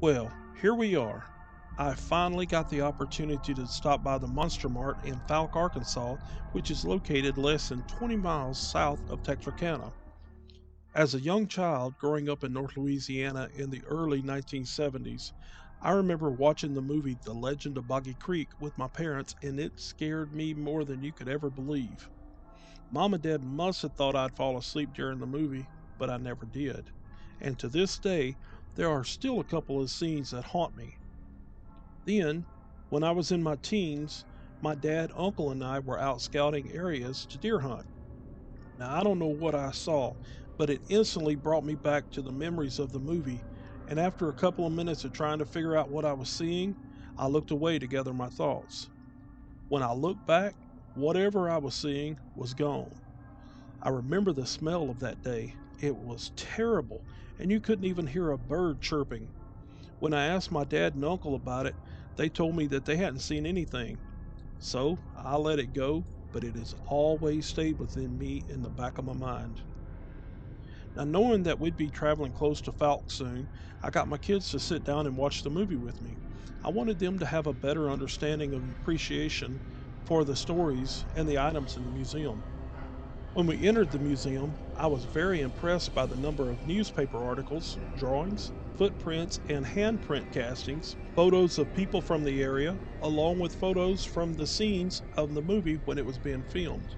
Well, here we are. I finally got the opportunity to stop by the Monster Mart in Fouke, Arkansas, which is located less than 20 miles south of Texarkana. As a young child growing up in North Louisiana in the early 1970s, I remember watching the movie The Legend of Boggy Creek with my parents, and it scared me more than you could ever believe. Mom and Dad must have thought I'd fall asleep during the movie, but I never did. And to this day, there are still a couple of scenes that haunt me. Then, when I was in my teens, my dad, uncle, and I were out scouting areas to deer hunt. Now, I don't know what I saw, but it instantly brought me back to the memories of the movie. And after a couple of minutes of trying to figure out what I was seeing, I looked away to gather my thoughts. When I looked back, whatever I was seeing was gone. I remember the smell of that day. It was terrible, and you couldn't even hear a bird chirping. When I asked my dad and uncle about it, they told me that they hadn't seen anything. So I let it go, but it has always stayed within me in the back of my mind. Now, knowing that we'd be traveling close to Falk soon, I got my kids to sit down and watch the movie with me. I wanted them to have a better understanding of appreciation for the stories and the items in the museum. When we entered the museum, I was very impressed by the number of newspaper articles, drawings, footprints, and handprint castings, photos of people from the area, along with photos from the scenes of the movie when it was being filmed.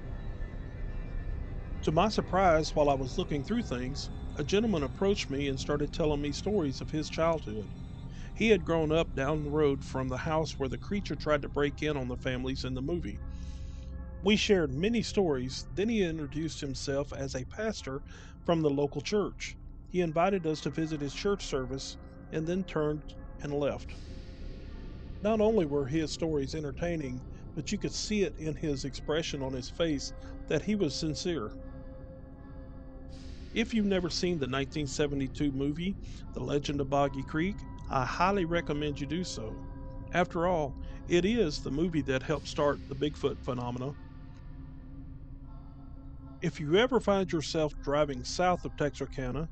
To my surprise, while I was looking through things, a gentleman approached me and started telling me stories of his childhood. He had grown up down the road from the house where the creature tried to break in on the families in the movie. We shared many stories. Then he introduced himself as a pastor from the local church. He invited us to visit his church service and then turned and left. Not only were his stories entertaining, but you could see it in his expression on his face that he was sincere. If you've never seen the 1972 movie, The Legend of Boggy Creek, I highly recommend you do so. After all, it is the movie that helped start the Bigfoot phenomena. If you ever find yourself driving south of Texarkana,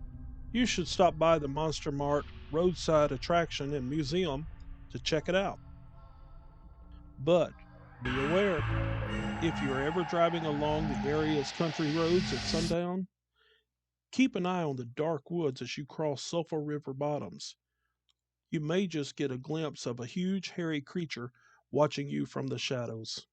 you should stop by the Monster Mart roadside attraction and museum to check it out. But be aware, if you're ever driving along the area's country roads at sundown, keep an eye on the dark woods as you cross Sulphur River bottoms. You may just get a glimpse of a huge hairy creature watching you from the shadows.